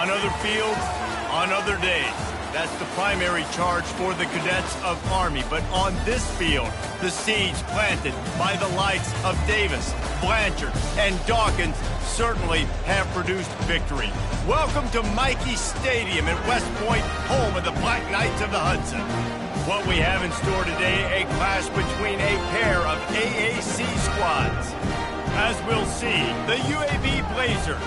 On other fields, on other days. That's the primary charge for the cadets of Army. But on this field, the seeds planted by the likes of Davis, Blanchard, and Dawkins certainly have produced victory. Welcome to Michie Stadium in West Point, home of the Black Knights of the Hudson. What we have in store today, a clash between a pair of AAC squads. As we'll see, the UAB Blazers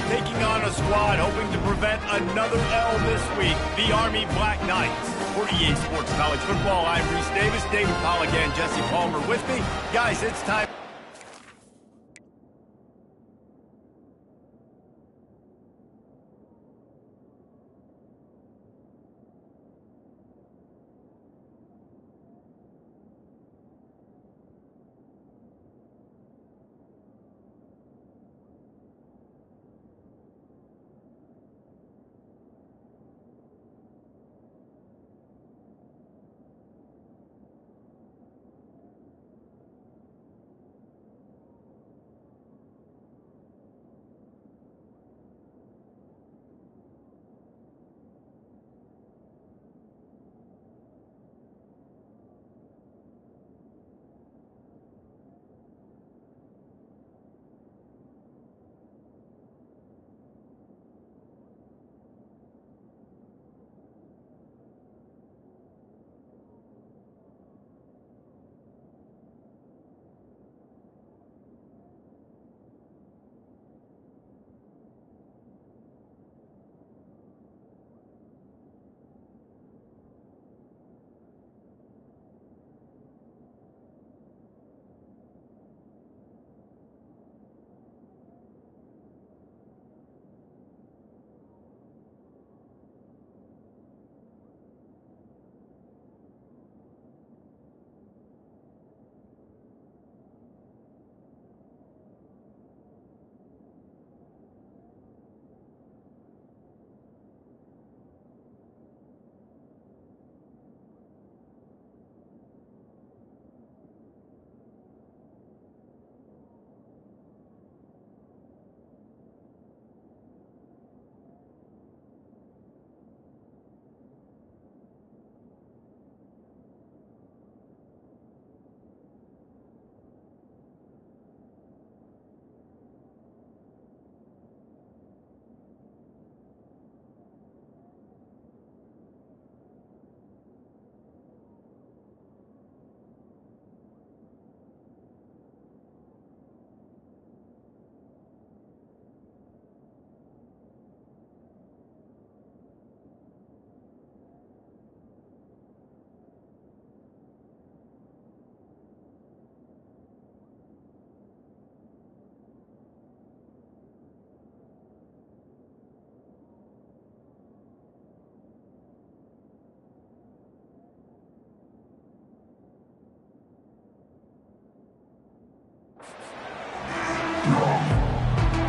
taking on a squad hoping to prevent another L this week, the Army Black Knights. For EA Sports College Football, I'm Reese Davis, David Pollack, and Jesse Palmer with me. Guys, it's time.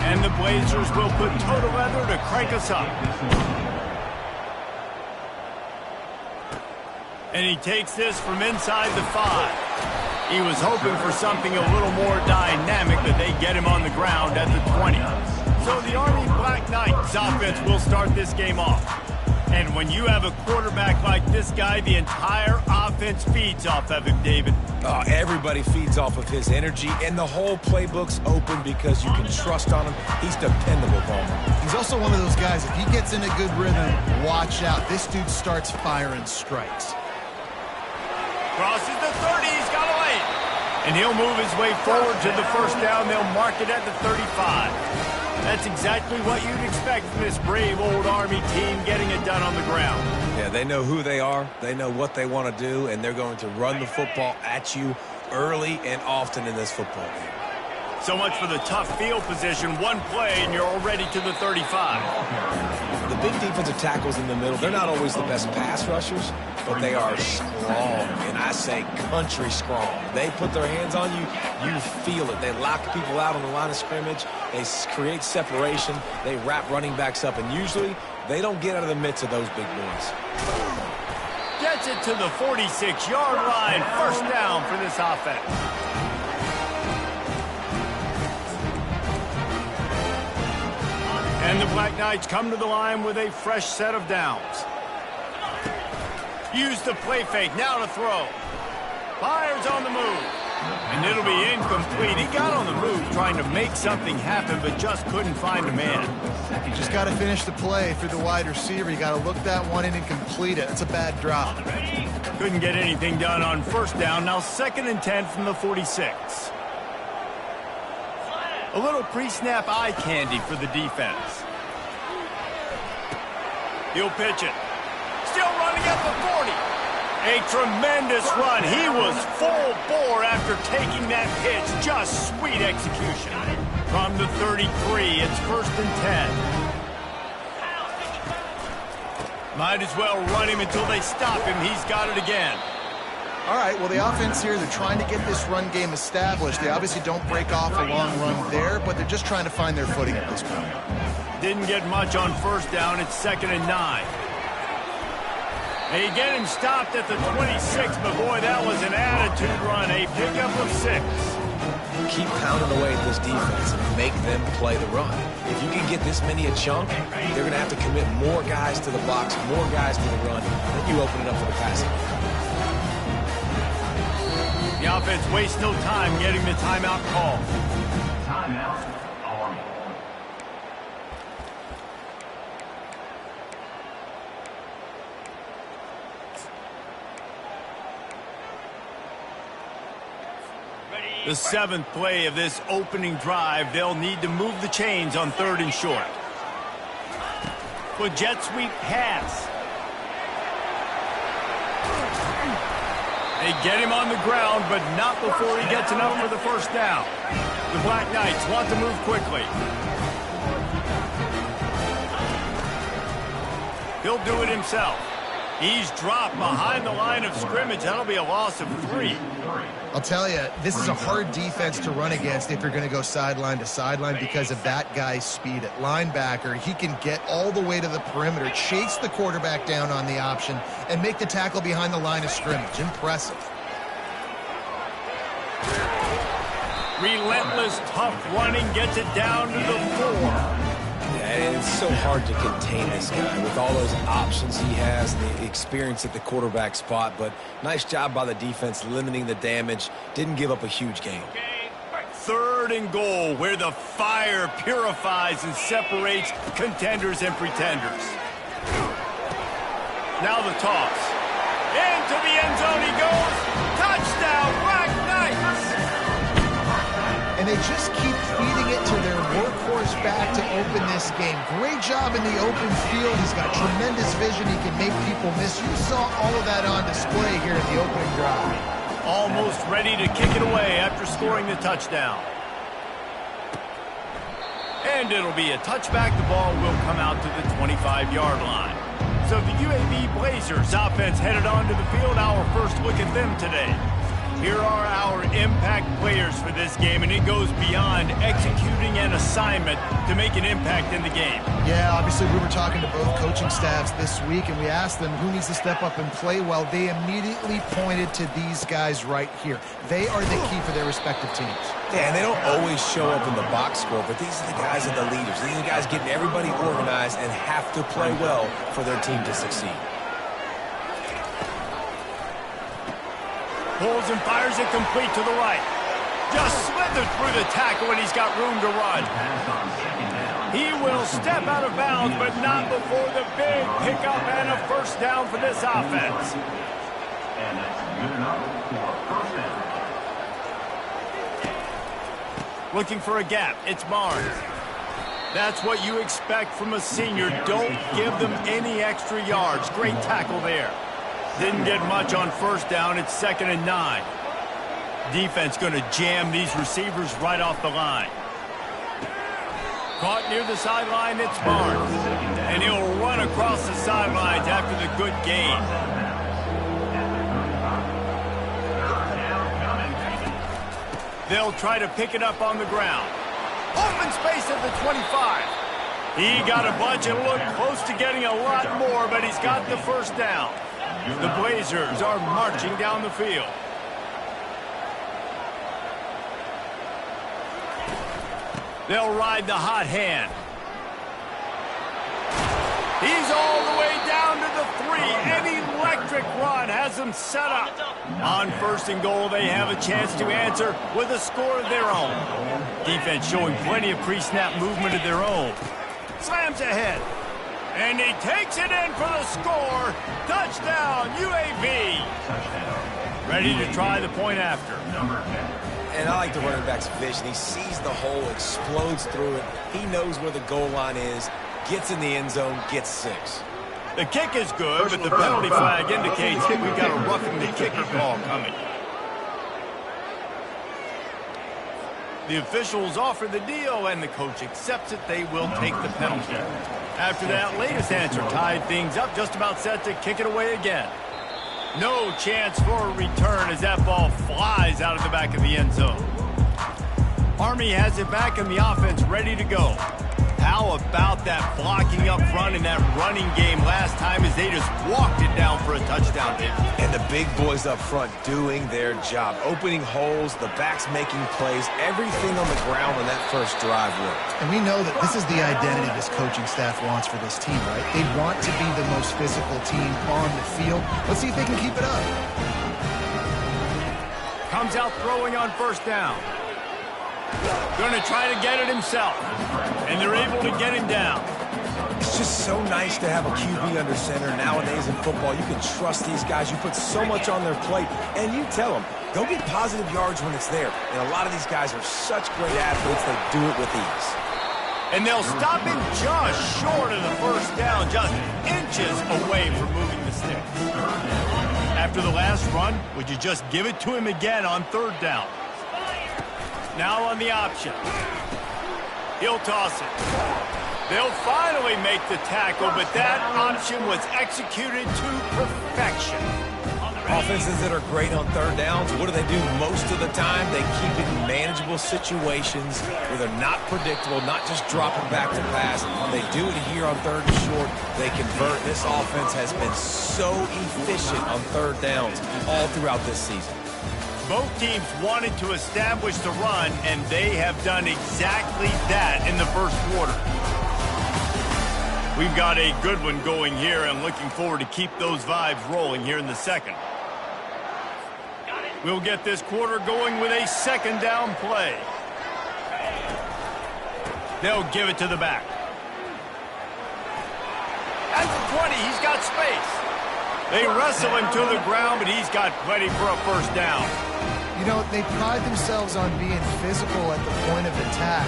And the Blazers will put toe to leather to crank us up. And he takes this from inside the 5. He was hoping for something a little more dynamic, but they get him on the ground at the 20. So the Army Black Knights offense will start this game off. And when you have a quarterback like this guy, the entire offense feeds off of him, David. Oh, everybody feeds off of his energy, and the whole playbook's open because you can trust on him. He's dependable, Palmer. He's also one of those guys, if he gets in a good rhythm, watch out. This dude starts firing strikes. Crosses the 30, he's got away. And he'll move his way forward to the first down. They'll mark it at the 35. That's exactly what you'd expect from this brave old Army team getting it done on the ground. Yeah, they know who they are, they know what they want to do, and they're going to run the football at you early and often in this football game. So much for the tough field position. One play, and you're already to the 35. The big defensive tackles in the middle, they're not always the best pass rushers, but they are strong, and I say country strong. They put their hands on you, you feel it. They lock people out on the line of scrimmage. They create separation. They wrap running backs up, and usually they don't get out of the midst of those big boys. Gets it to the 46-yard line. First down for this offense. And the Black Knights come to the line with a fresh set of downs. Use the play fake, now to throw. Fires on the move. And it'll be incomplete. He got on the move trying to make something happen, but just couldn't find a man. You just got to finish the play through the wide receiver. You got to look that one in and complete it. It's a bad drop. Couldn't get anything done on first down. Now 2nd and 10 from the 46. A little pre-snap eye candy for the defense. He'll pitch it. Still running at the 40. A tremendous run. He was full bore after taking that pitch. Just sweet execution. From the 33, it's 1st and 10. Might as well run him until they stop him. He's got it again. All right, well, the offense here, they're trying to get this run game established. They obviously don't break off a long run there, but they're just trying to find their footing at this point. Didn't get much on first down. It's 2nd and 9. They get him stopped at the 26, but boy, that was an attitude run. A pickup of 6. Keep pounding away at this defense and make them play the run. If you can get this many a chunk, they're going to have to commit more guys to the box, more guys to the run, then you open it up for the passing. The offense wastes no time getting the timeout call. Timeout, Army. The 7th play of this opening drive, they'll need to move the chains on 3rd and short. With jet sweep pass. They get him on the ground, but not before he gets enough for the first down. The Black Knights want to move quickly. He'll do it himself. He's dropped behind the line of scrimmage. That'll be a loss of 3. I'll tell you, this is a hard defense to run against if you're going to go sideline to sideline because of that guy's speed at linebacker. He can get all the way to the perimeter, chase the quarterback down on the option, and make the tackle behind the line of scrimmage. Impressive. Relentless, tough running gets it down to the 4. And it's so hard to contain this guy with all those options he has and the experience at the quarterback spot. But nice job by the defense limiting the damage. Didn't give up a huge gain. 3rd and goal, where the fire purifies and separates contenders and pretenders. Now the toss. Into the end zone he goes. Touchdown, Black Knights! And they just keep feeding it to their workhorse back to open this game. Great job in the open field. He's got tremendous vision. He can make people miss. You saw all of that on display here in the opening drive. Almost ready to kick it away after scoring the touchdown. And it'll be a touchback. The ball will come out to the 25-yard line. So the UAB Blazers offense headed onto the field. Our first look at them today. Here are our impact players for this game, and it goes beyond executing an assignment to make an impact in the game. Yeah, obviously we were talking to both coaching staffs this week, and we asked them who needs to step up and play well. They immediately pointed to these guys right here. They are the key for their respective teams. Yeah, and they don't always show up in the box score, but these are the guys that are the leaders. These are the guys getting everybody organized and have to play well for their team to succeed. Pulls and fires it complete to the right. Just slithered through the tackle and he's got room to run. He will step out of bounds, but not before the big pickup and a first down for this offense. And that's good enough for a first down. Looking for a gap. It's Barnes. That's what you expect from a senior. Don't give them any extra yards. Great tackle there. Didn't get much on first down. It's 2nd and 9. Defense going to jam these receivers right off the line. Caught near the sideline, it's Barnes. And he'll run across the sidelines after the good gain. They'll try to pick it up on the ground. Open space at the 25. He got a bunch and looked close to getting a lot more, but he's got the first down. The Blazers are marching down the field. They'll ride the hot hand. He's all the way down to the 3. An electric run has them set up. On 1st and goal, they have a chance to answer with a score of their own. Defense showing plenty of pre-snap movement of their own. Slams ahead. And he takes it in for the score. Touchdown, UAB. Ready to try the point after. And I like the running back's vision. He sees the hole, explodes through it. He knows where the goal line is, gets in the end zone, gets 6. The kick is good, but the penalty flag indicates that we've got a roughing the kicker call coming. The officials offer the deal, and the coach accepts it. They will take the penalty. After that latest answer tied things up, just about set to kick it away again. No chance for a return as that ball flies out of the back of the end zone. Army has it back in the offense, ready to go. How about that blocking up front in that running game last time as they just walked it down for a touchdown hit? And the big boys up front doing their job, opening holes, the backs making plays, everything on the ground on that first drive worked. And we know that this is the identity this coaching staff wants for this team, right? They want to be the most physical team on the field. Let's see if they can keep it up. Comes out throwing on 1st down. Going to try to get it himself. And they're able to get him down. It's just so nice to have a QB under center. Nowadays in football, you can trust these guys. You put so much on their plate, and you tell them, go get positive yards when it's there. And a lot of these guys are such great athletes, they do it with ease. And they'll stop him just short of the 1st down, just inches away from moving the sticks. After the last run, would you just give it to him again on 3rd down? Now on the option. He'll toss it. They'll finally make the tackle, but that option was executed to perfection. Offenses that are great on 3rd downs, what do? Most of the time, they keep it in manageable situations where they're not predictable, not just dropping back to pass. They do it here on 3rd and short. They convert. This offense has been so efficient on 3rd downs all throughout this season. Both teams wanted to establish the run, and they have done exactly that in the 1st quarter. We've got a good one going here, and looking forward to keep those vibes rolling here in the 2nd. We'll get this quarter going with a 2nd down play. They'll give it to the back. At the 20, he's got space. They wrestle him to the ground, but he's got plenty for a 1st down. You know, they pride themselves on being physical at the point of attack,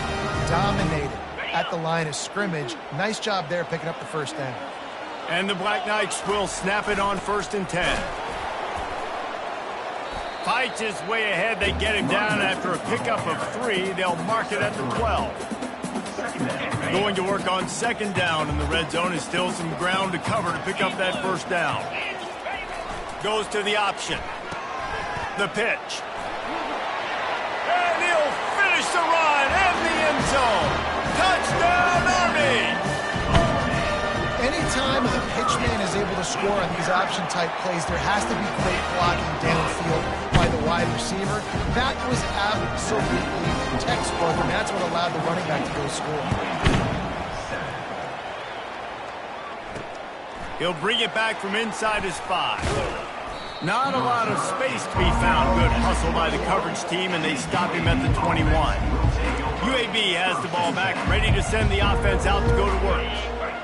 dominated at the line of scrimmage. Nice job there picking up the 1st down. And the Black Knights will snap it on 1st and 10. Fights his way ahead. They get him down after a pickup of 3. They'll mark it at the 12. Going to work on 2nd down, and the red zone is still some ground to cover to pick up that 1st down. Goes to the option. The pitch. And he'll finish the run and the end zone. Touchdown, Army! Anytime the pitchman is able to score on these option-type plays, there has to be great blocking downfield by the wide receiver. That was absolutely textbook, and that's what allowed the running back to go score. He'll bring it back from inside his 5. Not a lot of space to be found. Good hustle by the coverage team, and they stop him at the 21. UAB has the ball back, ready to send the offense out to go to work.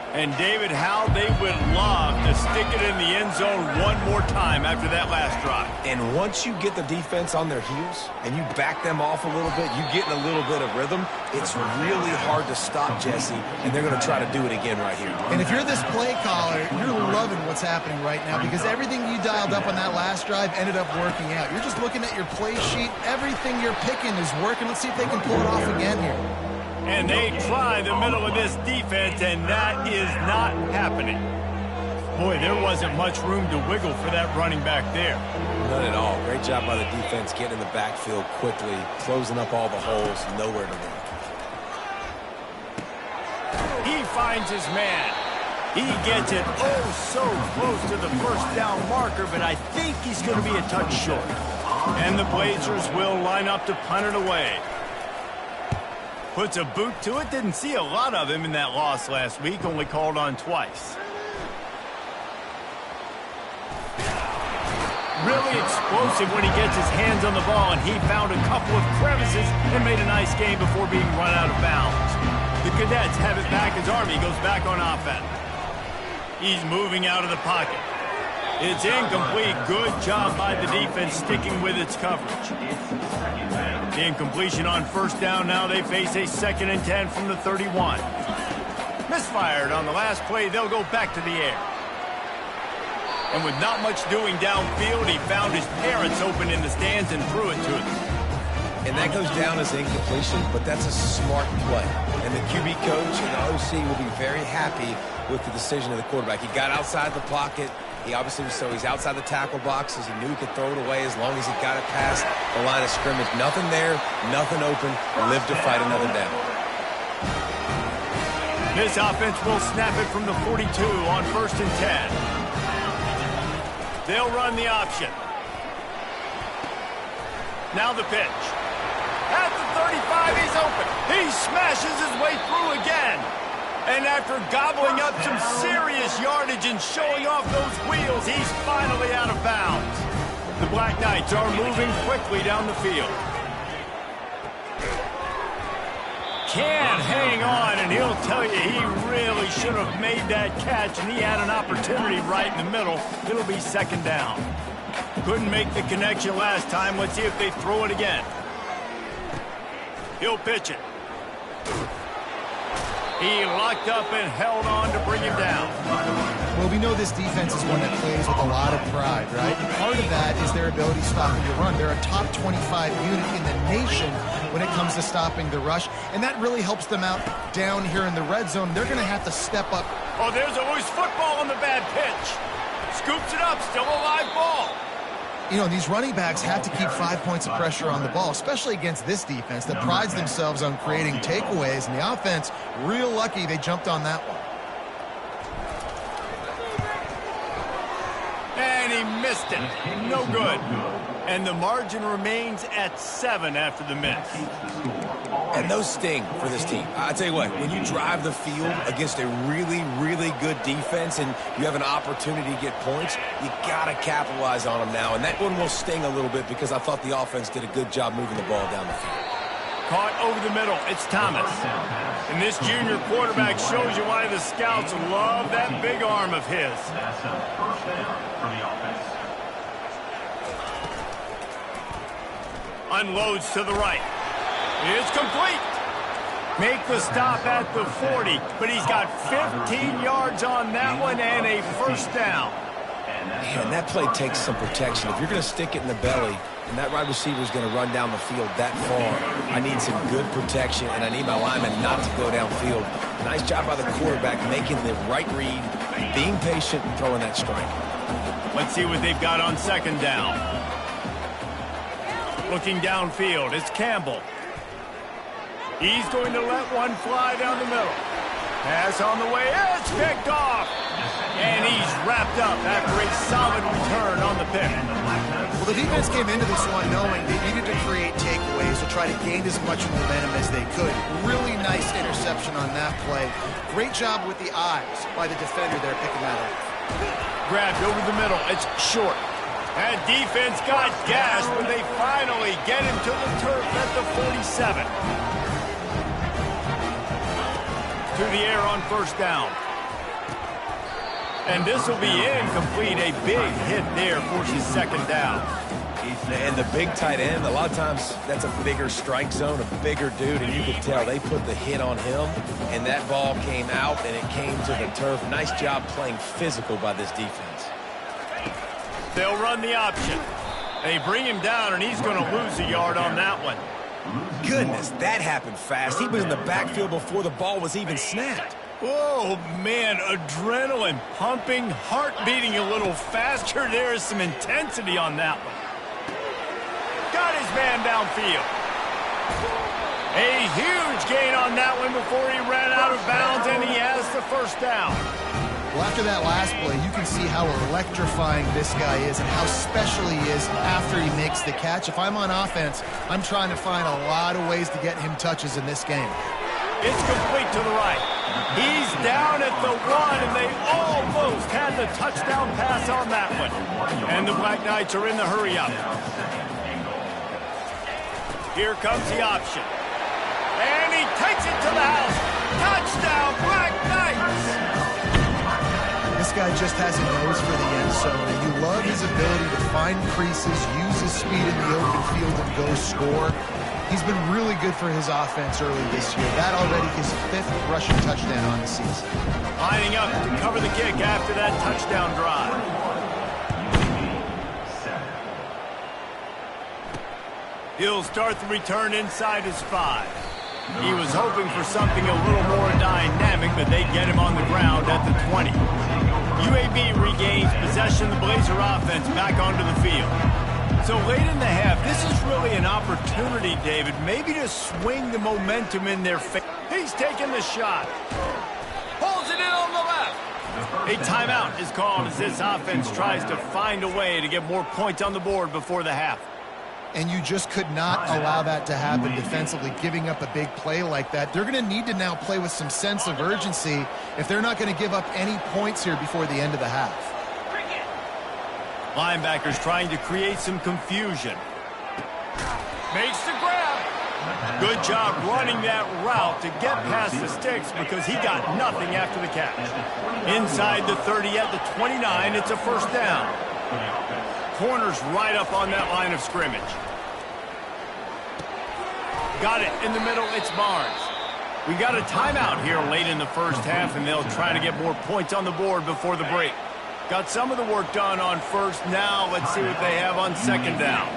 And David, how they would love to stick it in the end zone one more time after that last drive. And once you get the defense on their heels and you back them off a little bit, you get in a little bit of rhythm, it's really hard to stop, Jesse, and they're going to try to do it again right here. And if you're this play caller, you're loving what's happening right now because everything you dialed up on that last drive ended up working out. You're just looking at your play sheet. Everything you're picking is working. Let's see if they can pull it off again here. And they try the middle of this defense, and that is not happening. Boy, there wasn't much room to wiggle for that running back there. None at all. Great job by the defense getting in the backfield quickly, closing up all the holes, nowhere to run. He finds his man. He gets it so close to the 1st down marker, but I think he's going to be a touch short. And the Blazers will line up to punt it away. Puts a boot to it. Didn't see a lot of him in that loss last week. Only called on twice. Really explosive when he gets his hands on the ball, and he found a couple of crevices and made a nice game before being run out of bounds. The Cadets have it back as Army goes back on offense. He's moving out of the pocket. It's incomplete. Good job by the defense sticking with its coverage. The incompletion on first down. Now they face a 2nd and 10 from the 31. Misfired on the last play. They'll go back to the air. And with not much doing downfield, he found his parents open in the stands and threw it to them. And that goes down as incompletion, but that's a smart play. And the QB coach and the OC will be very happy with the decision of the quarterback. He got outside the pocket. He obviously was he's outside the tackle boxes. He knew he could throw it away as long as he got it past the line of scrimmage. Nothing there, nothing open. Live to fight another down. This offense will snap it from the 42 on 1st and 10. They'll run the option. Now the pitch. At the 35, he's open. He smashes his way through again. And after gobbling up some serious yardage and showing off those wheels, he's finally out of bounds. The Black Knights are moving quickly down the field. Can hang on, and he'll tell you he really should have made that catch, and he had an opportunity right in the middle. It'll be 2nd down. Couldn't make the connection last time. Let's see if they throw it again. He'll pitch it. He locked up and held on to bring him down. Well, we know this defense is one that plays with a lot of pride, right? And part of that is their ability stopping the run. They're a top 25 unit in the nation when it comes to stopping the rush, and that really helps them out down here in the red zone. They're going to have to step up. Oh, there's a loose football on the bad pitch. Scoops it up, still a live ball. You know, these running backs have to keep 5 points of pressure on the ball, especially against this defense that prides themselves on creating takeaways, and the offense, real lucky they jumped on that one. And he missed it. No good. And the margin remains at 7 after the miss. And those sting for this team. I tell you what, when you drive the field against a really, really good defense and you have an opportunity to get points, you got to capitalize on them now. And that one will sting a little bit because I thought the offense did a good job moving the ball down the field. Caught over the middle. It's Thomas. And this junior quarterback shows you why the scouts love that big arm of his. That's a 1st down for the offense. Unloads to the right. It's complete. Make the stop at the 40, but he's got 15 yards on that one and a 1st down. Man, that play takes some protection. If you're going to stick it in the belly and that wide receiver is going to run down the field that far, I need some good protection, and I need my lineman not to go downfield. Nice job by the quarterback making the right read, being patient, and throwing that strike. Let's see what they've got on 2nd down. Looking downfield, it's Campbell. He's going to let one fly down the middle. Pass on the way, it's picked off. And he's wrapped up after a solid return on the pick. Well, the defense came into this one knowing they needed to create takeaways to try to gain as much momentum as they could. Really nice interception on that play. Great job with the eyes by the defender there picking that up. Grabbed over the middle, it's short. That defense got gashed when they finally get him to the turf at the 47. To the air on 1st down. And this will be incomplete. A big hit there forces 2nd down. And the big tight end, a lot of times that's a bigger strike zone, a bigger dude, and you could tell they put the hit on him, and that ball came out, and it came to the turf. Nice job playing physical by this defense. They'll run the option. They bring him down, and he's going to lose a yard on that one. Goodness, that happened fast. He was in the backfield before the ball was even snapped. Oh, man, adrenaline pumping, heart beating a little faster. There is some intensity on that one. Got his man downfield. A huge gain on that one before he ran out of bounds, and he has the 1st down. Well, after that last play, you can see how electrifying this guy is and how special he is after he makes the catch. If I'm on offense, I'm trying to find a lot of ways to get him touches in this game. It's complete to the right. He's down at the 1, and they almost had the touchdown pass on that one. And the Black Knights are in the hurry-up. Here comes the option. And he takes it to the house. Touchdown, Black Knights! This guy just has a nose for the end zone, and you love his ability to find creases, use his speed in the open field, and go score. He's been really good for his offense early this year. That already his 5th rushing touchdown on the season. Lining up to cover the kick after that touchdown drive. He'll start the return inside his 5. He was hoping for something a little more dynamic, but they get him on the ground at the 20. UAB regains possession of the Blazer offense back onto the field. So late in the half, this is really an opportunity, David, maybe to swing the momentum in their favor. He's taking the shot. Pulls it in on the left. A timeout is called as this offense tries to find a way to get more points on the board before the half. And you just could not allow that to happen defensively, giving up a big play like that. They're going to need to now play with some sense of urgency if they're not going to give up any points here before the end of the half. Linebackers trying to create some confusion. Makes the grab. Good job running that route to get past the sticks because he got nothing after the catch. Inside the 30 at the 29, it's a first down. Corner's right up on that line of scrimmage. Got it in the middle, it's Barnes. We got a timeout here late in the first half, and they'll try to get more points on the board before the break. Got some of the work done on first. Now let's see what they have on second down.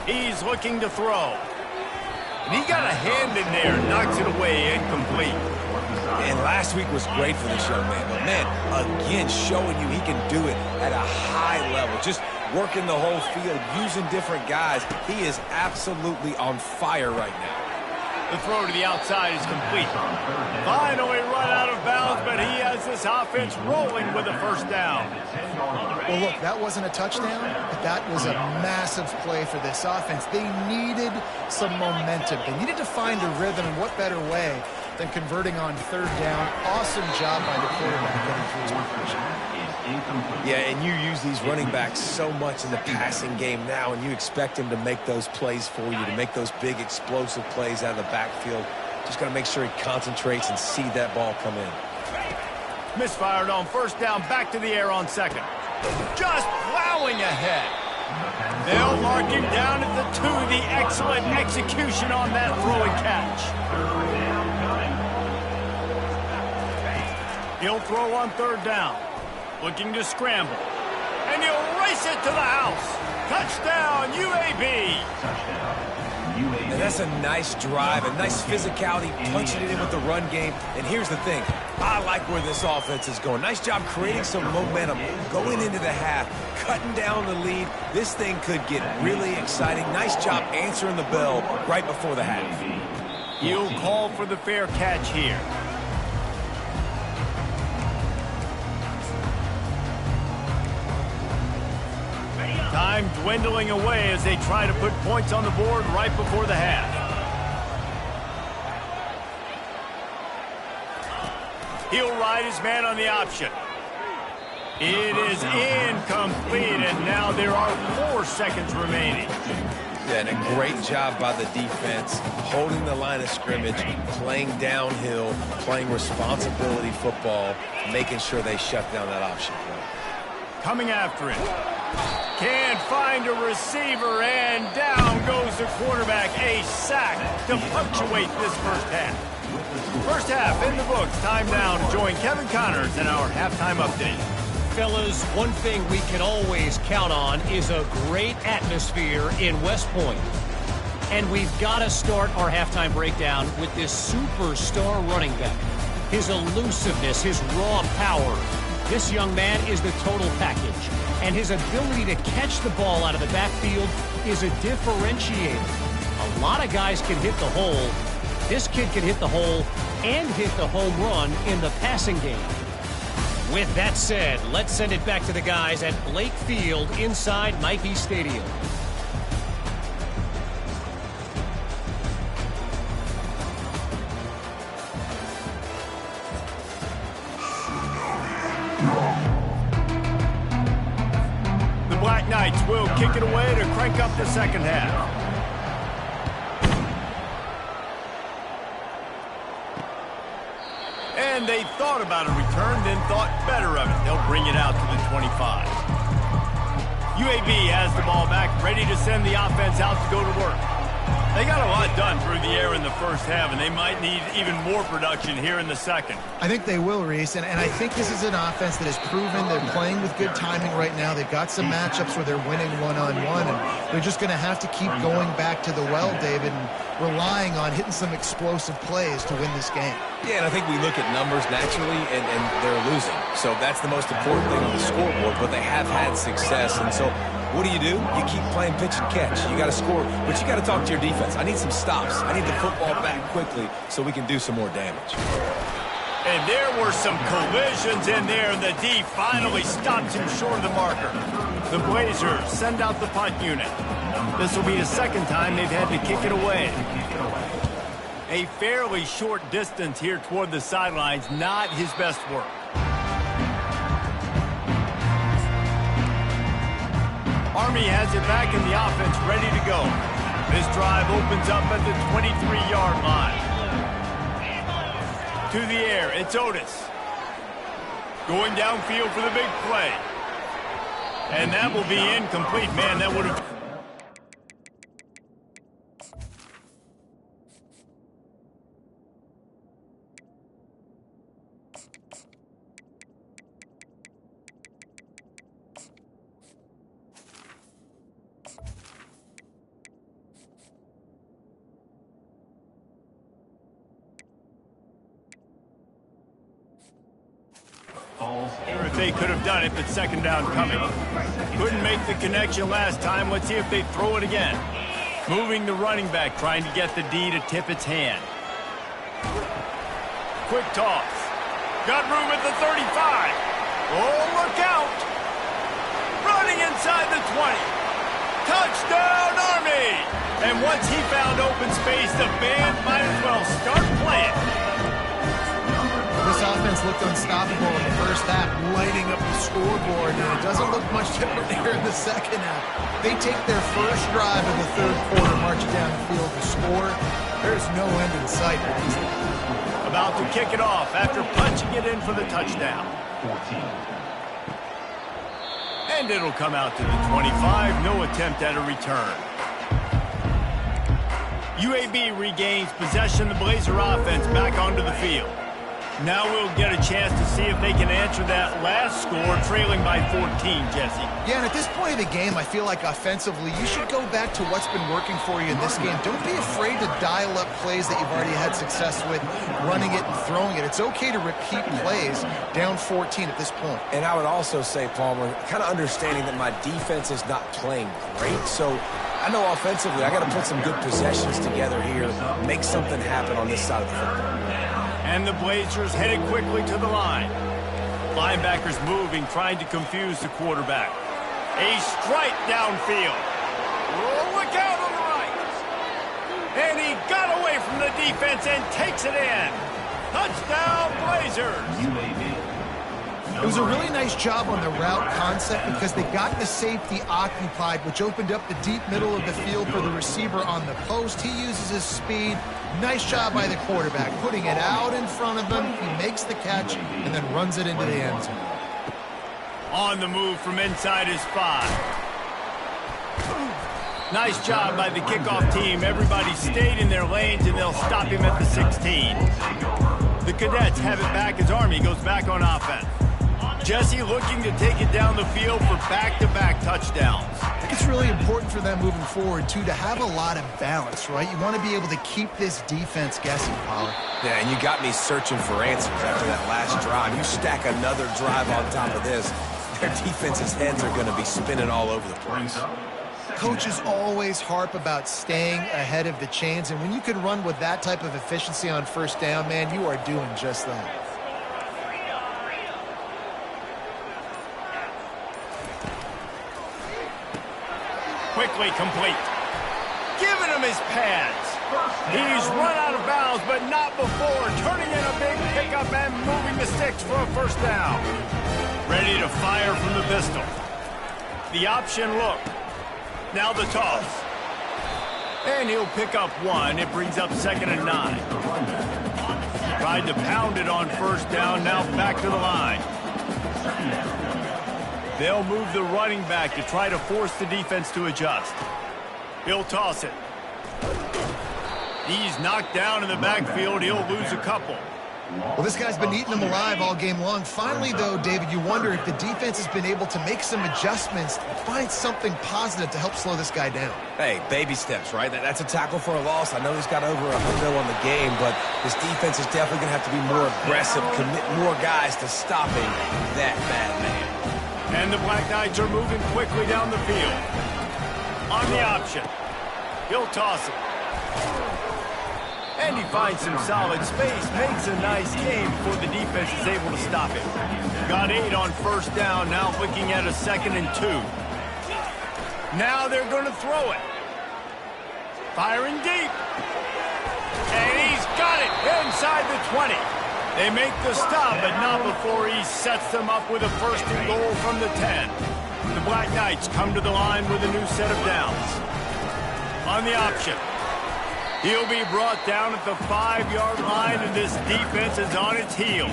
He's looking to throw. And he got a hand in there, knocks it away, incomplete. And last week was great for this young man. But, man, again, showing you he can do it at a high level. Just working the whole field, using different guys. He is absolutely on fire right now. The throw to the outside is complete. Finally run out of bounds, but he has this offense rolling with a first down. Well, look, that wasn't a touchdown, but that was a massive play for this offense. They needed some momentum. They needed to find a rhythm, and what better way than converting on third down. Awesome job by the quarterback getting through his progression. Yeah, and you use these running backs so much in the passing game now, and you expect him to make those plays for you, to make those big explosive plays out of the backfield. Just got to make sure he concentrates and see that ball come in. Misfired on first down, back to the air on second. Just plowing ahead. They'll mark him down at the 2. The excellent execution on that throw and catch. He'll throw on third down. Looking to scramble. And he'll race it to the house. Touchdown, UAB. And that's a nice drive, a nice physicality, punching it in with the run game. And here's the thing. I like where this offense is going. Nice job creating some momentum going into the half, cutting down the lead. This thing could get really exciting. Nice job answering the bell right before the half. He'll call for the fair catch here. Time dwindling away as they try to put points on the board right before the half. He'll ride his man on the option. It is incomplete, and now there are 4 seconds remaining. Yeah, and a great job by the defense, holding the line of scrimmage, playing downhill, playing responsibility football, making sure they shut down that option play. Coming after it. Can't find a receiver, and down goes the quarterback. A sack to punctuate this first half. First half in the books. Time now to join Kevin Connors in our halftime update. Fellas, one thing we can always count on is a great atmosphere in West Point. And we've got to start our halftime breakdown with this superstar running back. His elusiveness, his raw power. This young man is the total package. And his ability to catch the ball out of the backfield is a differentiator. A lot of guys can hit the hole. This kid can hit the hole and hit the home run in the passing game. With that said, let's send it back to the guys at Blake Field inside Nike Stadium. The Black Knights will kick it away to crank up the second half. And they thought about a return, then thought better of it. They'll bring it out to the 25. UAB has the ball back, ready to send the offense out to go to work. They got a lot done through the air in the first half, and they might need even more production here in the second. I think they will, Reese, and I think this is an offense that has proven they're playing with good timing right now. They've got some matchups where they're winning one-on-one, and they're just going to have to keep going back to the well, David, and relying on hitting some explosive plays to win this game. Yeah, and I think we look at numbers naturally, and they're losing. So that's the most important thing on the scoreboard, but they have had success. And so what do? You keep playing pitch and catch. You got to score, but you got to talk to your defense. I need some stops. I need the football back quickly so we can do some more damage. And there were some collisions in there, and the D finally stopped him short of the marker. The Blazers send out the punt unit. This will be the second time they've had to kick it away. A fairly short distance here toward the sidelines, not his best work. Army has it back in the offense, ready to go. This drive opens up at the 23-yard line. To the air, it's Otis. Going downfield for the big play. And that will be incomplete. Man, that would have... If they could have done it, but second down coming. Couldn't make the connection last time. Let's see if they throw it again. Moving the running back, trying to get the D to tip its hand. Quick toss. Got room at the 35. Oh, look out. Running inside the 20. Touchdown, Army. And once he found open space, the band might as well start playing. This offense looked unstoppable in the first half, lighting up the scoreboard, and it doesn't look much different here in the second half. They take their first drive of the third quarter, marching down the field to score. There's no end in sight for these guys. About to kick it off after punching it in for the touchdown. And it'll come out to the 25. No attempt at a return. UAB regains possession. The Blazer offense back onto the field. Now we'll get a chance to see if they can answer that last score, trailing by 14, Jesse. Yeah, and at this point of the game, I feel like offensively, you should go back to what's been working for you in this game. Don't be afraid to dial up plays that you've already had success with, running it and throwing it. It's okay to repeat plays down 14 at this point. And I would also say, Palmer, kind of understanding that my defense is not playing great, so I know offensively I got to put some good possessions together here, make something happen on this side of the football. And the Blazers headed quickly to the line. Linebackers moving, trying to confuse the quarterback. A strike downfield. Oh, look out on the right. And he got away from the defense and takes it in. Touchdown, Blazers. It was a really nice job on the route concept because they got the safety occupied, which opened up the deep middle of the field for the receiver on the post. He uses his speed. Nice job by the quarterback, putting it out in front of him. He makes the catch and then runs it into the end zone. On the move from inside his 5. Nice job by the kickoff team. Everybody stayed in their lanes, and they'll stop him at the 16. The Cadets have it back as Army goes back on offense. Jesse looking to take it down the field for back-to-back touchdowns. I think it's really important for them moving forward, too, to have a lot of balance, right? You want to be able to keep this defense guessing, Pollard. Yeah, and you got me searching for answers after that last drive. You stack another drive on top of this, their defense's heads are going to be spinning all over the place. Coaches always harp about staying ahead of the chains, and when you can run with that type of efficiency on first down, man, you are doing just that. Quickly complete. Giving him his pads. He's run out of bounds, but not before turning in a big pickup and moving the sticks for a first down. Ready to fire from the pistol. The option look. Now the toss. And he'll pick up one. It brings up 2nd and 9. Tried to pound it on first down. Now back to the line. They'll move the running back to try to force the defense to adjust. He'll toss it. He's knocked down in the backfield. He'll lose a couple. Well, this guy's been eating them alive all game long. Finally, though, David, you wonder if the defense has been able to make some adjustments, find something positive to help slow this guy down. Hey, baby steps, right? That's a tackle for a loss. I know he's got over a window on the game, but this defense is definitely going to have to be more aggressive, commit more guys to stopping that bad man. And the Black Knights are moving quickly down the field. On the option. He'll toss it. And he finds some solid space, makes a nice game before the defense is able to stop it. Got 8 on first down, now looking at a 2nd and 2. Now they're going to throw it. Firing deep. And he's got it inside the 20. They make the stop, but not before he sets them up with a 1st and goal from the 10. The Black Knights come to the line with a new set of downs. On the option. He'll be brought down at the 5-yard line, and this defense is on its heels.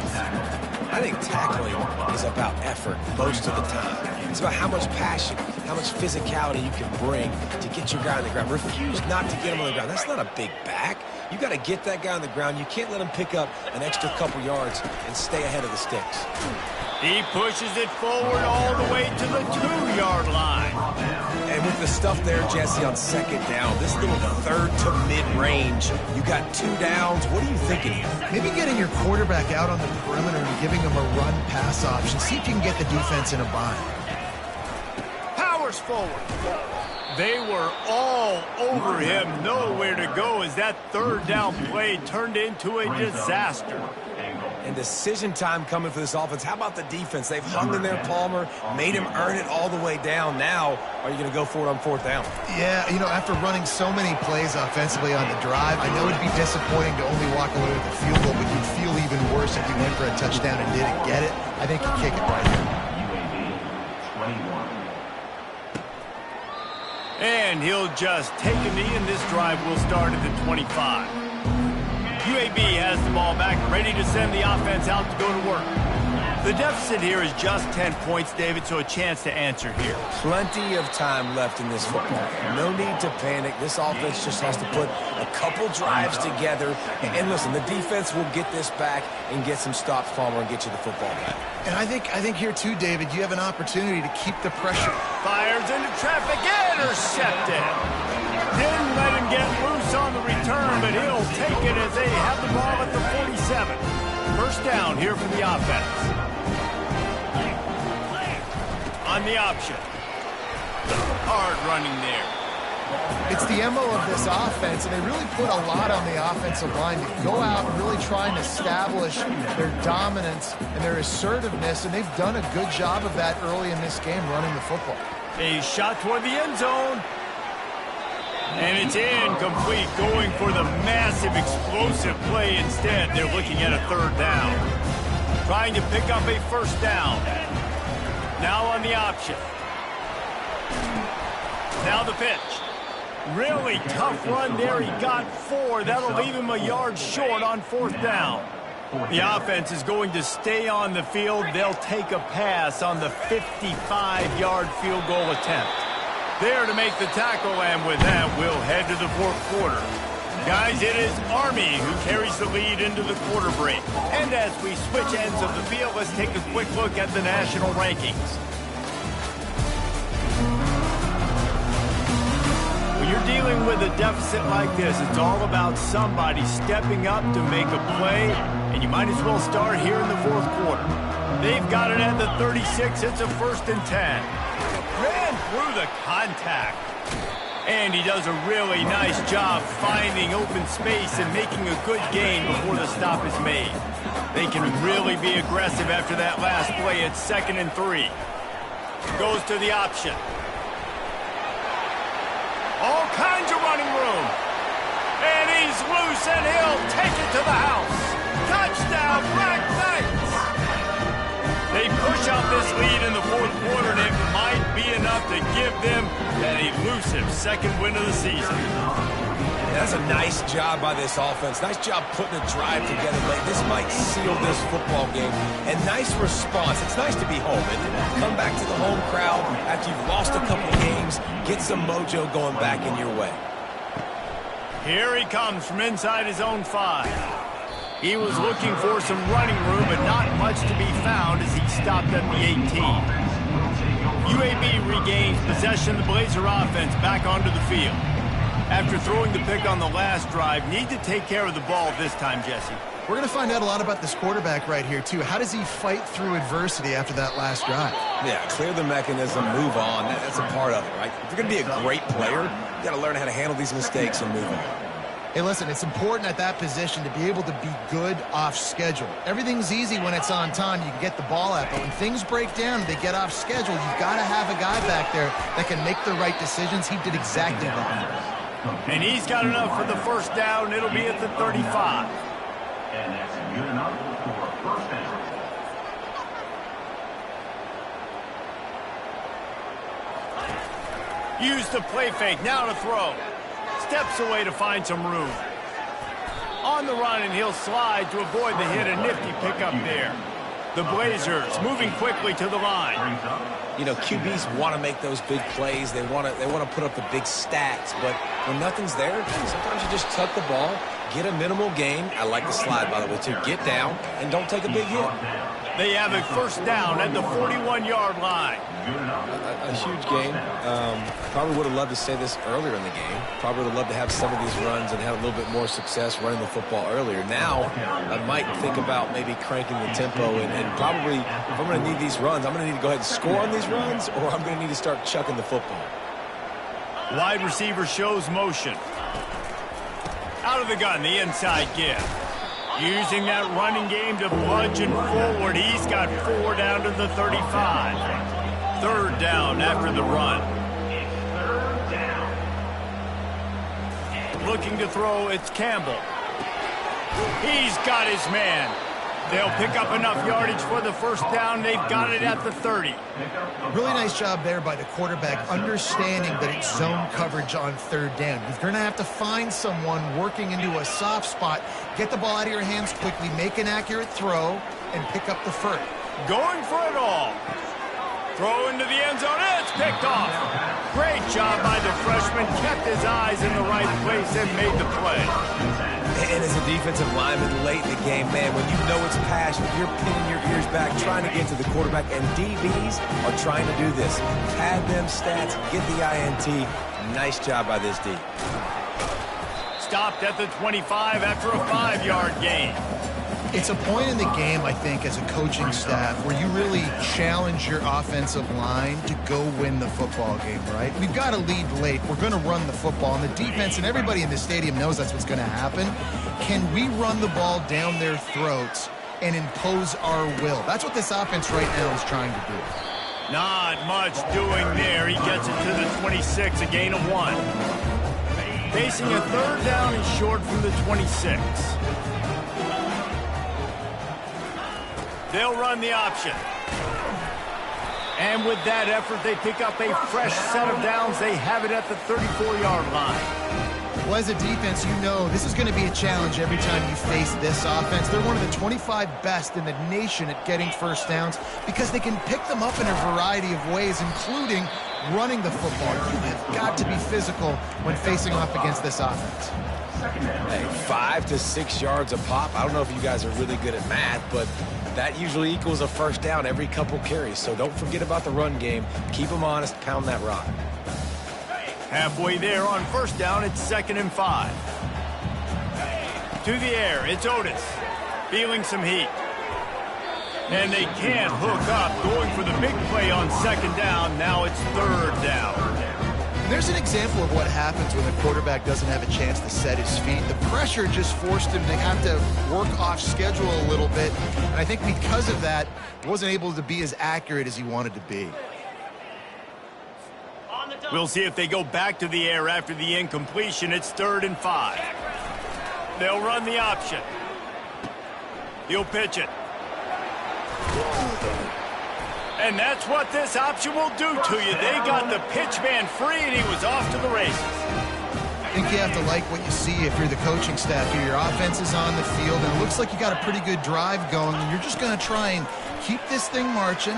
I think tackling is about effort most of the time. It's about how much passion, how much physicality you can bring to get your guy on the ground. Refuse not to get him on the ground. That's not a big back. You got to get that guy on the ground. You can't let him pick up an extra couple yards and stay ahead of the sticks. He pushes it forward all the way to the 2-yard line. And with the stuff there, Jesse, on 2nd down, this little 3rd to mid-range, you got 2 downs. What are you thinking here? Maybe getting your quarterback out on the perimeter and giving him a run-pass option. See if you can get the defense in a bind. Powers forward. They were all over him. Nowhere to go as that 3rd down play turned into a disaster. And decision time coming for this offense. How about the defense? They've hung in there, Palmer, made him earn it all the way down. Now, are you going to go for it on 4th down? Yeah, you know, after running so many plays offensively on the drive, I know it'd be disappointing to only walk away with a field goal, but you'd feel even worse if you went for a touchdown and didn't get it. I think you kick it right here. And he'll just take a knee, and this drive will start at the 25. UAB has the ball back, ready to send the offense out to go to work. The deficit here is just 10 points, David, so a chance to answer here. Plenty of time left in this football. No need to panic. This offense just has to put a couple drives together. And listen, the defense will get this back and get some stops, Palmer, and get you the football back. And I think here too, David, you have an opportunity to keep the pressure. Fires into traffic, intercepted. Didn't let him get loose on the return, but he'll take it as they have the ball at the 47. First down here for the offense. On the option. Hard running there. It's the MO of this offense, and they really put a lot on the offensive line to go out and really try and establish their dominance and their assertiveness, and they've done a good job of that early in this game running the football. A shot toward the end zone. And it's incomplete, going for the massive explosive play instead. They're looking at a 3rd down. Trying to pick up a 1st down. Now on the option. Now the pitch. Really tough run there. He got 4. That'll leave him a yard short on 4th down. The offense is going to stay on the field. They'll take a pass on the 55-yard field goal attempt. There to make the tackle, and with that, we'll head to the 4th quarter. Guys, it is Army who carries the lead into the quarter break. And as we switch ends of the field, let's take a quick look at the national rankings. When you're dealing with a deficit like this, it's all about somebody stepping up to make a play, and you might as well start here in the 4th quarter. They've got it at the 36. It's a 1st and 10. Ran through the contact. And he does a really nice job finding open space and making a good gain before the stop is made. They can really be aggressive after that last play at 2nd and 3. Goes to the option. All kinds of running room. And he's loose, and he'll take it to the house. Touchdown, Black Knights! They push out this lead in the 4th quarter, and it might be enough to give them that elusive 2nd win of the season. That's a nice job by this offense. Nice job putting a drive together late. This might seal this football game. And nice response. It's nice to be home, isn't it? Come back to the home crowd after you've lost a couple games. Get some mojo going back in your way. Here he comes from inside his own 5. He was looking for some running room, but not much to be found as he stopped at the 18. UAB regains possession of the Blazer offense back onto the field. After throwing the pick on the last drive, need to take care of the ball this time, Jesse. We're going to find out a lot about this quarterback right here, too. How does he fight through adversity after that last drive? Yeah, clear the mechanism, move on. That's a part of it, right? If you're going to be a great player, you got to learn how to handle these mistakes and move on. Hey, listen, it's important at that position to be able to be good off schedule. Everything's easy when it's on time. You can get the ball out, but when things break down, they get off schedule. You've got to have a guy back there that can make the right decisions. He did exactly that. And he's got enough for the first down. It'll be at the 35. And that's good enough for 1st down. Use the play fake. Now to throw. Steps away to find some room. On the run, and he'll slide to avoid the hit. A nifty pickup there. The Blazers moving quickly to the line. You know, QBs want to make those big plays. They want to put up the big stats. But when nothing's there, sometimes you just tuck the ball, get a minimal gain. I like the slide, by the way, too. Get down and don't take a big hit. They have a first down at the 41-yard line. A huge gain. Probably would have loved to say this earlier in the game. Probably would have loved to have some of these runs and have a little bit more success running the football earlier. Now, I might think about maybe cranking the tempo and probably, if I'm going to need these runs, I'm going to need to go ahead and score on these runs, or I'm going to need to start chucking the football. Wide receiver shows motion. Out of the gun, the inside give. Using that running game to bludgeon forward. He's got 4 down to the 35. 3rd down after the run. Looking to throw, it's Campbell. He's got his man. They'll pick up enough yardage for the first down. They've got it at the 30. Really nice job there by the quarterback, understanding that it's zone coverage on 3rd down. You're going to have to find someone working into a soft spot, get the ball out of your hands quickly, make an accurate throw, and pick up the first. Going for it all. Throw into the end zone. It's picked off. Great job by the freshman. Kept his eyes in the right place and made the play. And as a defensive lineman late in the game, man, when you know it's passion, you're pinning your ears back, trying to get to the quarterback, and DBs are trying to do this. Pad them stats, get the INT. Nice job by this D. Stopped at the 25 after a 5-yard gain. It's a point in the game, I think, as a coaching staff, where you really challenge your offensive line to go win the football game, right? We've got to lead late. We're going to run the football. And the defense and everybody in the stadium knows that's what's going to happen. Can we run the ball down their throats and impose our will? That's what this offense right now is trying to do. Not much doing there. He gets it to the 26, a gain of 1. Facing a 3rd down and short from the 26. They'll run the option. And with that effort, they pick up a fresh set of downs. They have it at the 34-yard line. Well, as a defense, you know this is going to be a challenge every time you face this offense. They're one of the 25 best in the nation at getting first downs because they can pick them up in a variety of ways, including running the football. You have got to be physical when facing off against this offense. Hey, 5 to 6 yards a pop. I don't know if you guys are really good at math, but that usually equals a first down every couple carries. So don't forget about the run game. Keep them honest. Pound that rock. Halfway there on first down, it's 2nd and 5. To the air, it's Otis. Feeling some heat. And they can't hook up. Going for the big play on 2nd down. Now it's 3rd down. There's an example of what happens when the quarterback doesn't have a chance to set his feet. The pressure just forced him to have to work off schedule a little bit. And I think because of that, he wasn't able to be as accurate as he wanted to be. We'll see if they go back to the air after the incompletion. It's 3rd and 5. They'll run the option. He'll pitch it. And that's what this option will do to you. They got the pitch man free, and he was off to the races. I think you have to like what you see if you're the coaching staff here. Your offense is on the field, and it looks like you got a pretty good drive going, and you're just going to try and keep this thing marching,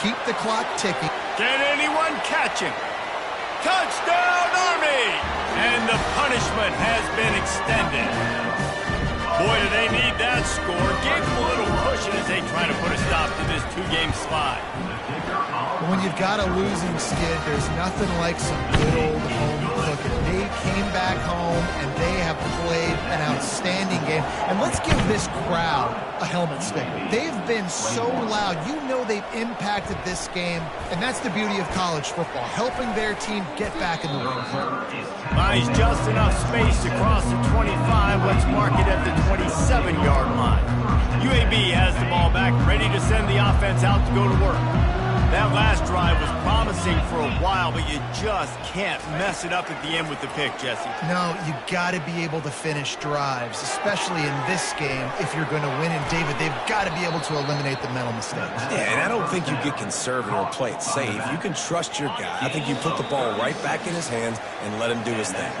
keep the clock ticking. Can anyone catch him? Touchdown, Army! And the punishment has been extended. Boy, do they need that score. Gave them a little cushion as they try to put a stop to this 2-game slide. When you've got a losing skid, there's nothing like some good old home cooking. They came back home, and they have played an outstanding game. And let's give this crowd a helmet stick. They've been so loud. You know they've impacted this game, and that's the beauty of college football, helping their team get back in the win. Buys just enough space to cross the 25. Let's mark it at the 27-yard line. UAB has the ball back, ready to send the offense out to go to work. That last drive was promising for a while, but you just can't mess it up at the end with the pick, Jesse. No, you got to be able to finish drives, especially in this game if you're going to win. And, David, they've got to be able to eliminate the mental mistakes. Yeah, and I don't think you get conservative or play it safe. You can trust your guy. I think you put the ball right back in his hands and let him do his thing.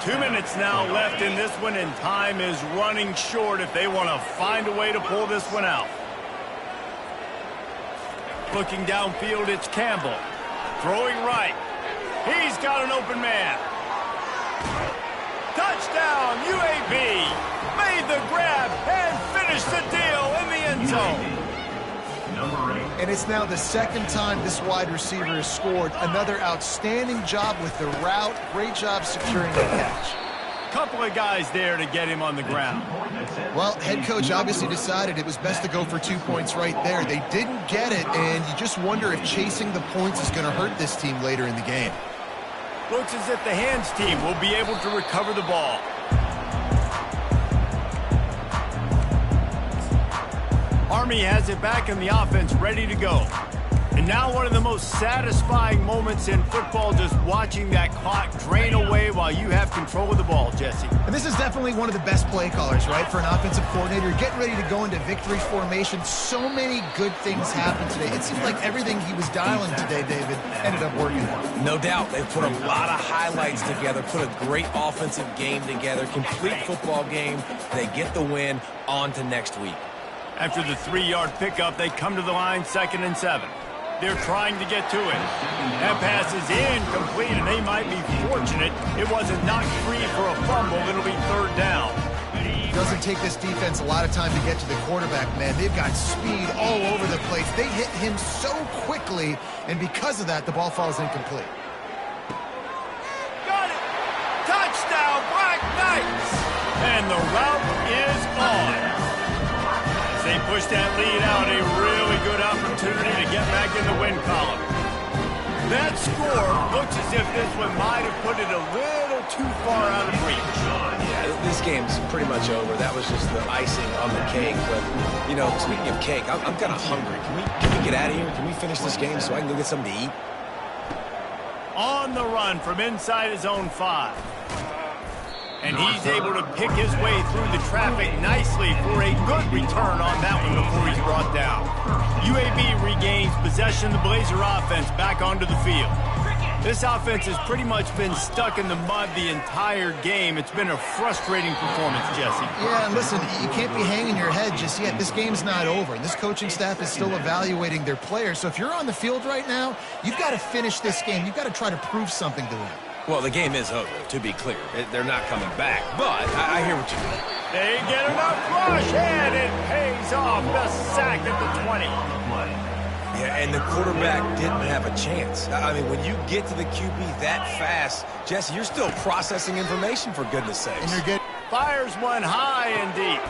2 minutes now left in this one, and time is running short if they want to find a way to pull this one out. Looking downfield, it's Campbell. Throwing right. He's got an open man. Touchdown, UAB. Made the grab and finished the deal in the end zone. And it's now the second time this wide receiver has scored. Another outstanding job with the route. Great job securing the catch. Couple of guys there to get him on the ground. Well, head coach obviously decided it was best to go for 2 points right there. They didn't get it, and you just wonder if chasing the points is going to hurt this team later in the game. Looks as if the hands team will be able to recover the ball. Army has it back in the offense, ready to go. And now one of the most satisfying moments in football, just watching that clock drain away while you have control of the ball, Jesse. And this is definitely one of the best play callers, right, for an offensive coordinator. Getting ready to go into victory formation. So many good things happened today. It seems like everything he was dialing today, David, ended up working out. No doubt. They've put a lot of highlights together, put a great offensive game together, complete football game. They get the win. On to next week. After the 3-yard pickup, they come to the line, 2nd and 7. They're trying to get to it. That pass is incomplete, and they might be fortunate it wasn't knocked free for a fumble. It'll be 3rd down. It doesn't take this defense a lot of time to get to the quarterback, man. They've got speed all over the place. They hit him so quickly, and because of that, the ball falls incomplete. Got it! Touchdown, Black Knights! And the route is on. They push that lead out, a really good opportunity to get back in the win column. That score looks as if this one might have put it a little too far out of reach. Yeah, this game's pretty much over. That was just the icing on the cake. But, you know, speaking of cake, I'm kind of hungry. Can we get out of here? Can we finish this game so I can go get something to eat? On the run from inside his own 5. And he's able to pick his way through the traffic nicely for a good return on that one before he's brought down. UAB regains possession of the Blazer offense back onto the field. This offense has pretty much been stuck in the mud the entire game. It's been a frustrating performance, Jesse. Yeah, and listen, you can't be hanging your head just yet. This game's not over, and this coaching staff is still evaluating their players. So if you're on the field right now, you've got to finish this game. You've got to try to prove something to them. Well, the game is over, to be clear. They're not coming back, but I hear what you mean. They get enough rush, and it pays off. The sack at the 20. Yeah, and the quarterback didn't have a chance. I mean, when you get to the QB that fast, Jesse, you're still processing information, for goodness sakes. And you're good. Fires one high and deep.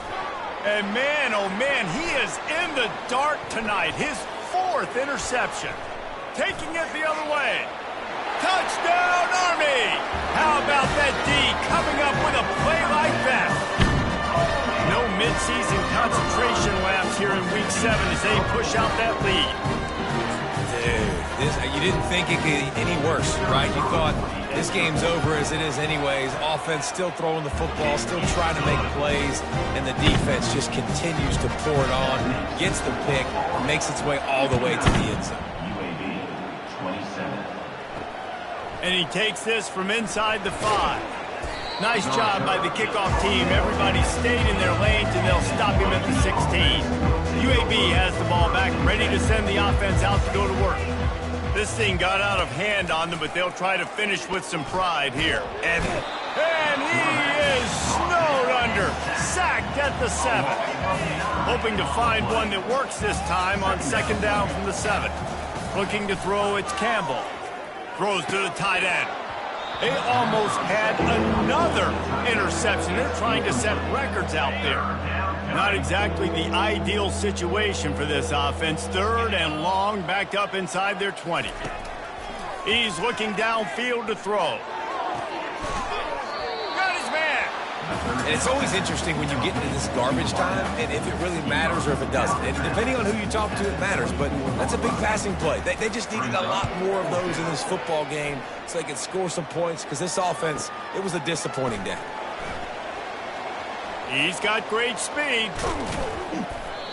And man, oh man, he is in the dark tonight. His 4th interception. Taking it the other way. Touchdown, Army! How about that D coming up with a play like that? No midseason concentration laps here in Week 7 as they push out that lead. Dude, you didn't think it could get any worse, right? You thought this game's over as it is anyways. Offense still throwing the football, still trying to make plays, and the defense just continues to pour it on, gets the pick, makes its way all the way to the end zone. And he takes this from inside the 5. Nice job by the kickoff team. Everybody stayed in their lanes, and they'll stop him at the 16. UAB has the ball back, ready to send the offense out to go to work. This thing got out of hand on them, but they'll try to finish with some pride here. And he is snowed under, sacked at the 7. Hoping to find one that works this time on second down from the 7. Looking to throw, it's Campbell. Throws to the tight end. They almost had another interception. They're trying to set records out there. Not exactly the ideal situation for this offense. Third and long, backed up inside their 20. He's looking downfield to throw. Got his man. And it's always interesting when you get into this garbage time and if it really matters or if it doesn't. And depending on who you talk to, it matters. But that's a big passing play. They just needed a lot more of those in this football game so they could score some points because this offense, it was a disappointing day. He's got great speed.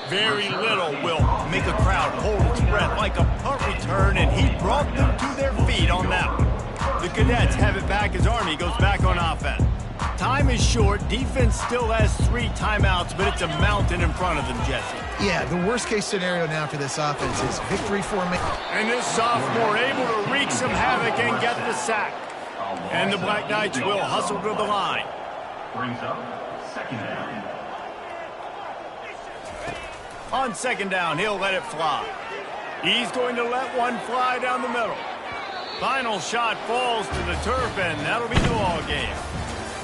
Very little will make a crowd hold its breath like a punt return, and he brought them to their feet on that one. The Cadets have it back as Army goes back on offense. Time is short. Defense still has 3 timeouts, but it's a mountain in front of them, Jesse. Yeah, the worst-case scenario now for this offense is victory formation. And this sophomore able to wreak some havoc and get the sack. And the Black Knights will hustle to the line. Brings up second down. On second down, he'll let it fly. He's going to let one fly down the middle. Final shot falls to the turf, and that'll be the ball game.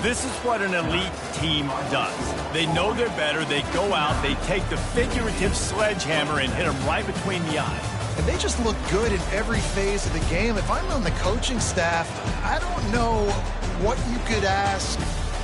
This is what an elite team does. They know they're better. They go out, they take the figurative sledgehammer and hit them right between the eyes. And they just look good in every phase of the game. If I'm on the coaching staff, I don't know what you could ask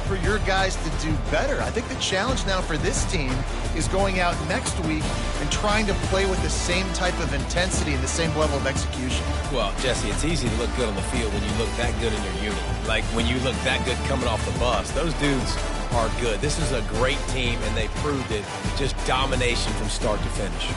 for your guys to do better. I think the challenge now for this team is going out next week and trying to play with the same type of intensity and the same level of execution. Well, Jesse, it's easy to look good on the field when you look that good in your unit. Like when you look that good coming off the bus. Those dudes are good. This is a great team, and they proved it. Just domination from start to finish.